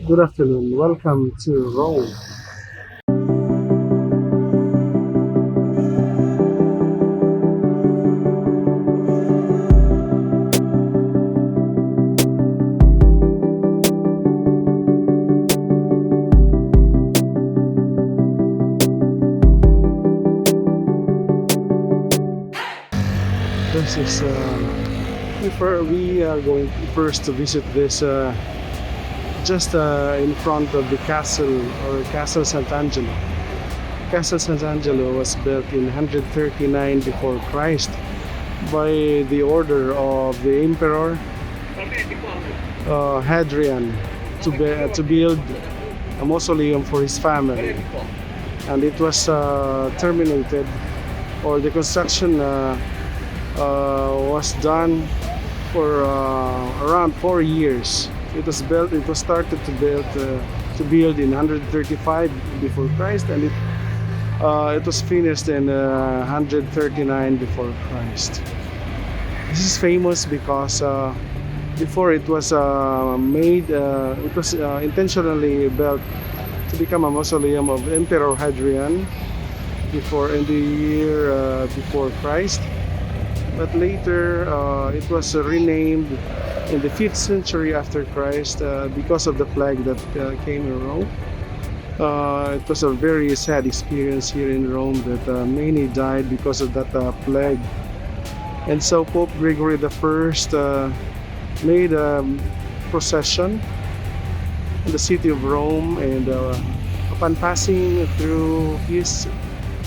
Good afternoon. Welcome to Rome. This is before we are going first to visit this just in front of the castle or Castle Sant'Angelo. Castle Sant'Angelo was built in 139 before Christ by the order of the Emperor Hadrian to build a mausoleum for his family, and it was terminated, or the construction was done for around 4 years. It was built. It was started to build in 135 before Christ, and it was finished in 139 before Christ. This is famous because before it was made, it was intentionally built to become a mausoleum of Emperor Hadrian before in the year before Christ. But later it was renamed in the 5th century after Christ because of the plague that came in Rome. It was a very sad experience here in Rome that many died because of that plague. And so Pope Gregory the First made a procession in the city of Rome, and upon passing through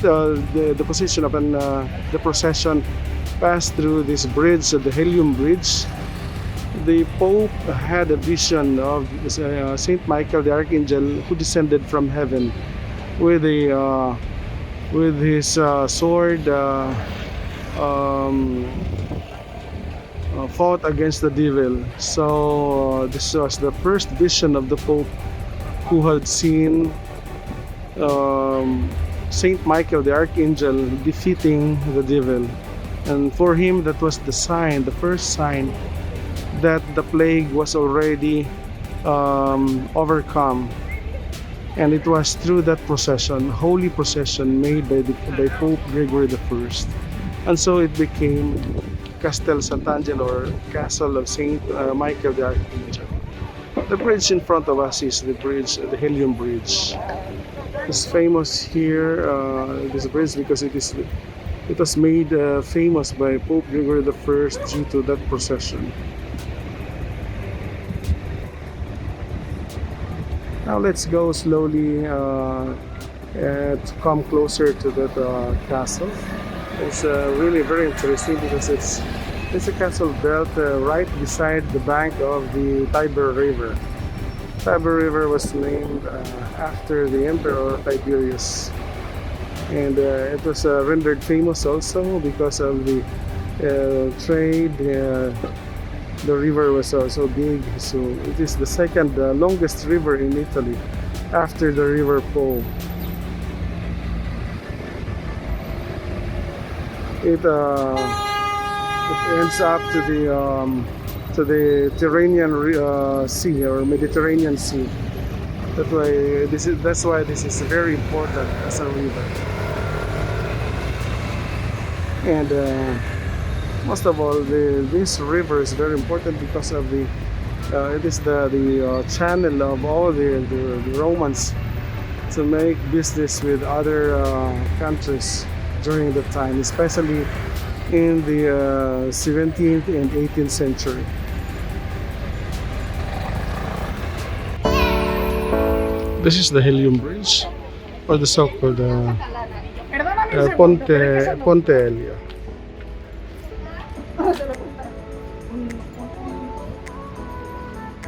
the procession, upon the procession passed through this bridge, the Helium Bridge, the Pope had a vision of Saint Michael the Archangel, who descended from heaven with his sword, fought against the devil. So this was the first vision of the Pope, who had seen Saint Michael the Archangel defeating the devil. And for him, that was the sign, the first sign that the plague was already overcome. And it was through that procession, holy procession made by Pope Gregory the First. And so it became Castel Sant'Angelo, or Castle of Saint Michael the Archangel. The bridge in front of us is the bridge, the Helium Bridge. It's famous here, this bridge, because it was made famous by Pope Gregory the First due to that procession. Now let's go slowly to come closer to that castle. It's really very interesting because it's a castle built right beside the bank of the Tiber River. Tiber River was named after the Emperor Tiberius. And it was rendered famous also because of the trade. The river was so big, so it is the second longest river in Italy after the River Po. It ends up to the Tyrrhenian Sea, or Mediterranean Sea. That's why this is very important as a river. And most of all, this river is very important because of it is the channel of all the Romans to make business with other countries during the time, especially in the 17th and 18th century. This is the Helium Bridge, or the so-called Ponte Helio.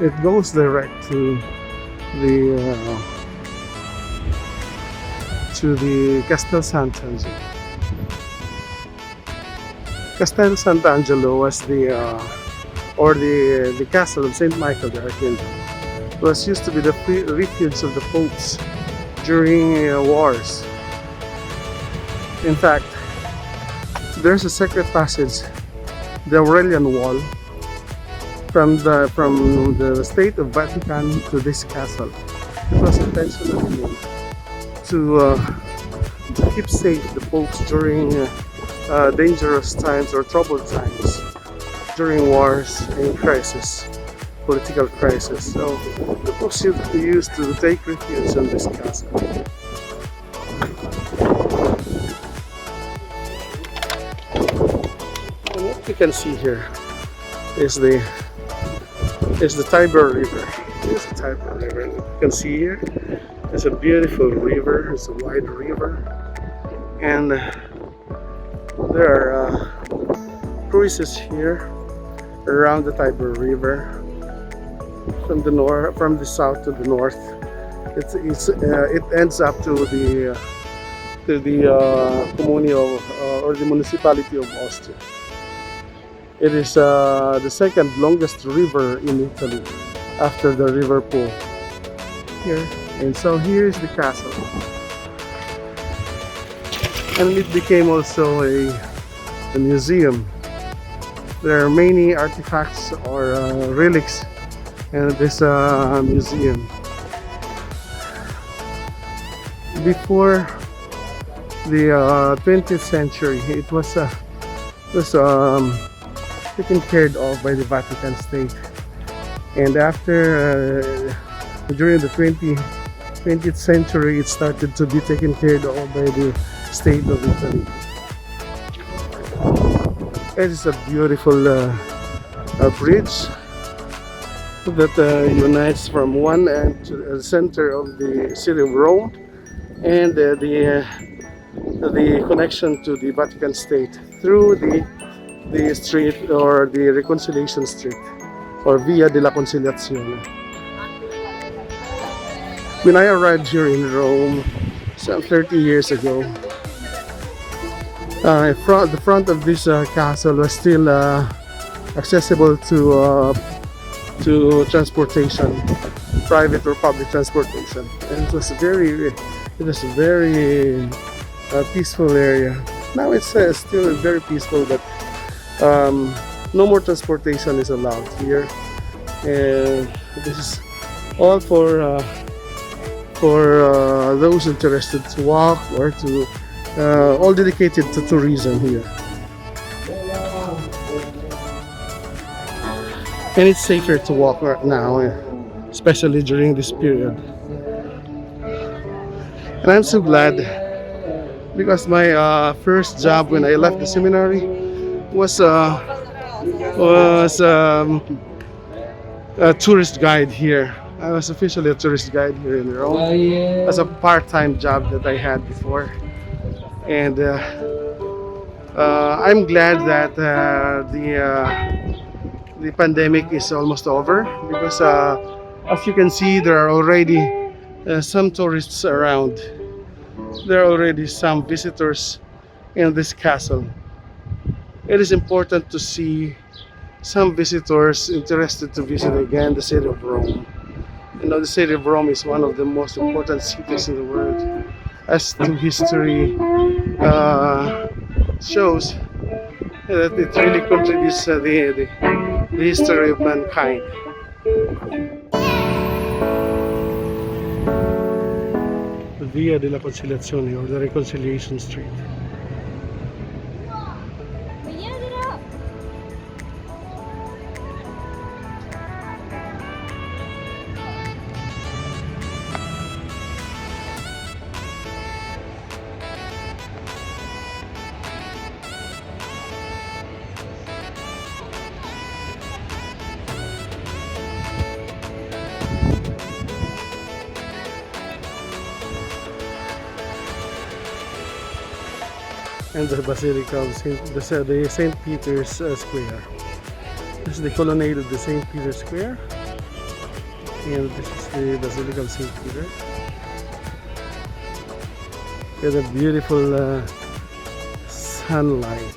It goes direct to the Castel Sant'Angelo. Castel Sant'Angelo was the castle of Saint Michael the Archangel. It was used to be the refuge of the popes during wars. In fact, there's a secret passage, the Aurelian Wall, from the state of Vatican to this castle. It was intentionally made to keep safe the popes during dangerous times or troubled times, during wars and crisis, political crisis. So the popes used to take refuge in this castle. And what you can see here is the Tiber River. This is the Tiber River. You can see here, it's a beautiful river. It's a wide river, and there are cruises here around the Tiber River from the north, from the south to the north. It ends up to the commune of or the municipality of Austria. It is the second longest river in Italy after the River Po. Here, and so here is the castle, and it became also a museum. There are many artifacts or relics in this museum. Before the 20th century, it was taken care of by the Vatican State, and after during the 20th century, it started to be taken care of by the state of Italy. It is a beautiful bridge that unites from one end to the center of the city of Rome, and the connection to the Vatican State through the street or the Reconciliation Street or Via della Conciliazione. When I arrived here in Rome some 30 years ago, the front of this castle was still accessible to transportation, private or public transportation, and it was a very peaceful area. Now it's still very peaceful, but no more transportation is allowed here, and this is all for those interested to walk or to all dedicated to tourism here. And it's safer to walk right now, especially during this period. And I'm so glad, because my first job when I left the seminary was a tourist guide here. I was officially a tourist guide here in Rome as a part-time job that I had before, and I'm glad that the pandemic is almost over, because as you can see, there are already some tourists around. There are already some visitors in this castle. It is important to see some visitors interested to visit again the city of Rome. You know, the city of Rome is one of the most important cities in the world, as to history shows that it really contributes to the history of mankind. The Via della Conciliazione, or the Reconciliation Street. And the Basilica of St. Peter's Square. This is the colonnade of the St. Peter Square, and this is the Basilica of St. Peter. With a beautiful sunlight.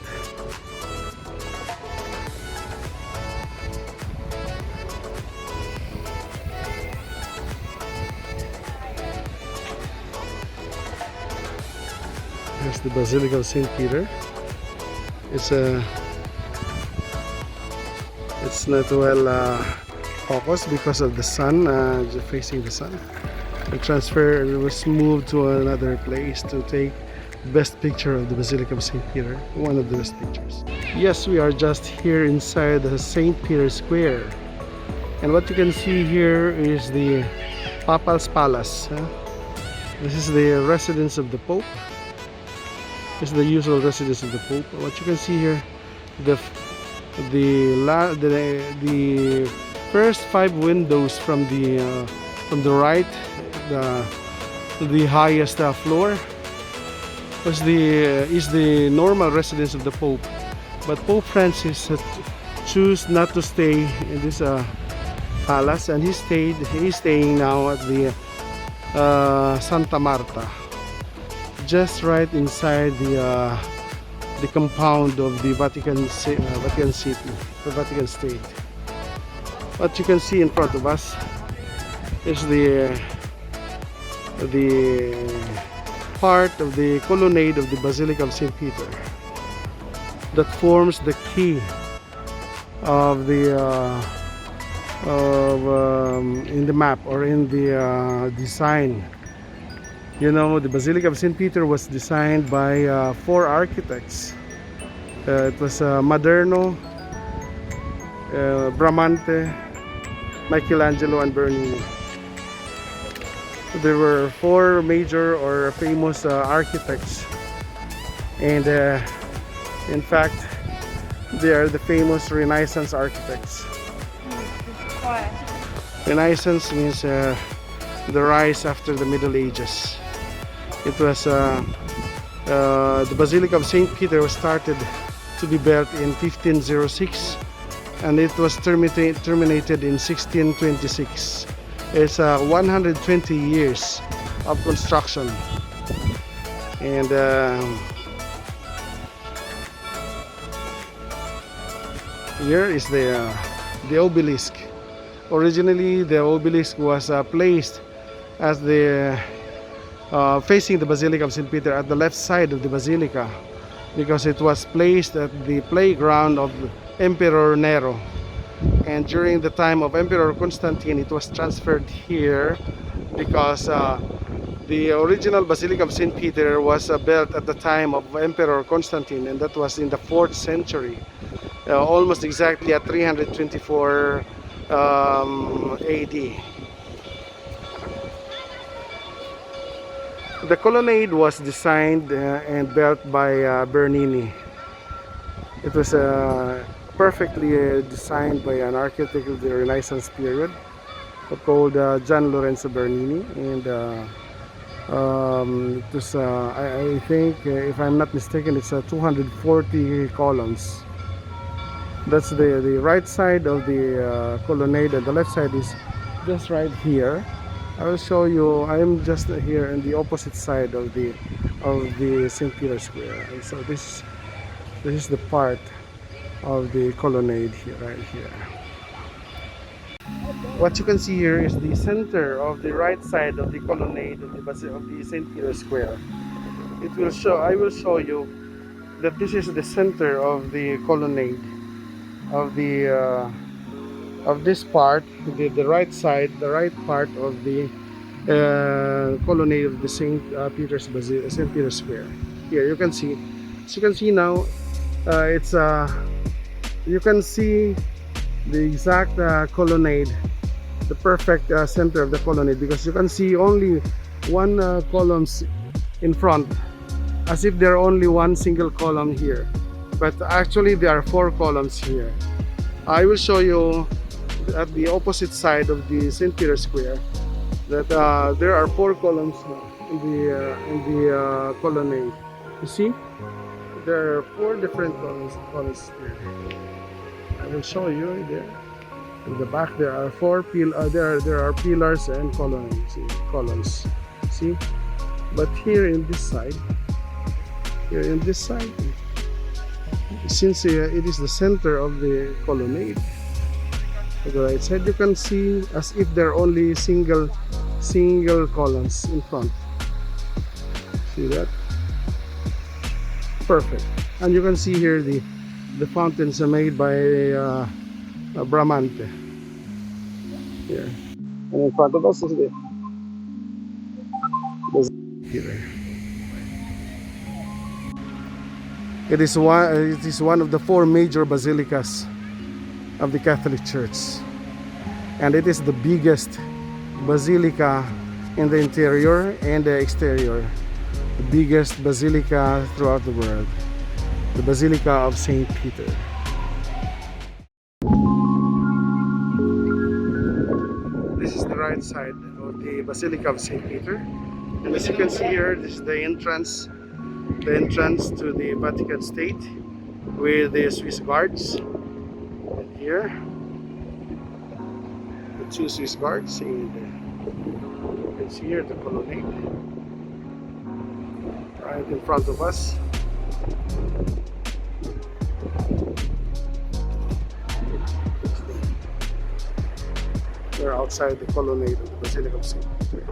Here's the Basilica of St. Peter. It's It's not well focused because of the sun, facing the sun. The transfer was moved to another place to take best picture of the Basilica of St. Peter, one of the best pictures. Yes, we are just here inside the St. Peter Square, and what you can see here is the Papal's Palace. This is the residence of the Pope. This is the usual residence of the Pope. What you can see here, the first 5 windows from the right, the highest floor is the normal residence of the Pope. But Pope Francis chose not to stay in this palace, and he's staying now at the Santa Marta, just right inside the compound of the Vatican City, the Vatican State. What you can see in front of us is the part of the colonnade of the Basilica of St. Peter that forms the key of the in the map, or in the design. You know, the Basilica of St. Peter was designed by 4 architects. It was Maderno, Bramante, Michelangelo, and Bernini. There were 4 major or famous architects, and in fact they are the famous Renaissance architects. Renaissance means the rise after the Middle Ages. It was the Basilica of St. Peter was started to be built in 1506, and it was terminated in 1626. It's 120 years of construction, and here is the obelisk. Originally, the obelisk was placed as the facing the Basilica of St. Peter at the left side of the Basilica, because it was placed at the playground of Emperor Nero. And during the time of Emperor Constantine, it was transferred here because the original Basilica of St. Peter was built at the time of Emperor Constantine, and that was in the 4th century, almost exactly at 324 AD. The colonnade was designed and built by Bernini. It was perfectly designed by an architect of the Renaissance period called Gian Lorenzo Bernini, and it was, I think, if I'm not mistaken, it's 240 columns. That's the right side of the colonnade, and the left side is just right here. I will show you. I am just here on the opposite side of the St. Peter Square. And so this is the part of the colonnade here, right here. What you can see here is the center of the right side of the colonnade of the St. Peter Square. It will show. I will show you that this is the center of the colonnade of the of this part, the right side, the right part of the colonnade of the St. Peter's Square. Here you can see. As you can see now, it's you can see the exact colonnade, the perfect center of the colonnade, because you can see only one columns in front, as if there are only one single column here, but actually there are 4 columns here. I will show you at the opposite side of the St. Peter Square that there are 4 columns in the colonnade. You see, there are 4 different columns here. I will show you there. In the back there are 4 there are pillars and columns. See, but here in this side, since it is the center of the colonnade, on the right side you can see as if there are only single columns in front. See that? Perfect. And you can see here the fountains are made by Bramante. Here. And in front of us is the Basilica. It is one of the four major basilicas of the Catholic Church, and it is the biggest basilica in the interior and the exterior, the biggest basilica throughout the world, the Basilica of St. Peter. This is the right side of the Basilica of St. Peter, and as you can see here, this is the entrance to the Vatican State with the Swiss guards. And here, the two Swiss guards, and you can see here the colonnade right in front of us. We're outside the colonnade of the Basilica of St. Peter.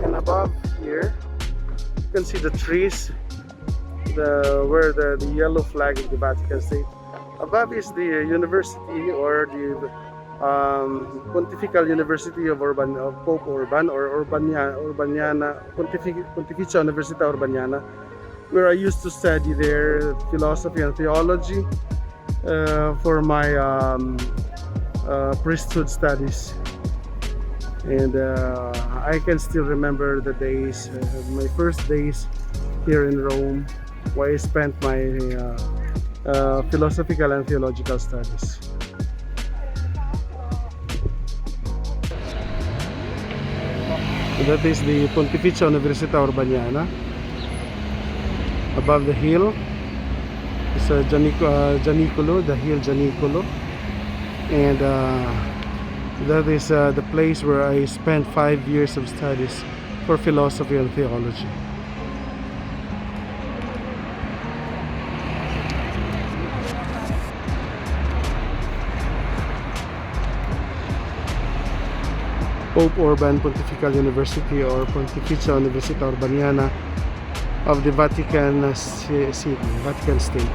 And above here, you can see the trees, where the yellow flag of the Vatican State. Above is the university, or the Pontifical University of Pope Urban, or Urbaniana, Pontificia Università Urbaniana, where I used to study there philosophy and theology for my priesthood studies. And I can still remember the days, my first days here in Rome, where I spent my philosophical and theological studies. So that is the Pontificia Università Urbaniana. Above the hill is Gianicolo, the hill Gianicolo, and that is the place where I spent 5 years of studies for philosophy and theology. Pope Urban Pontifical University, or Pontificia Università Urbaniana of the Vatican City, Vatican State.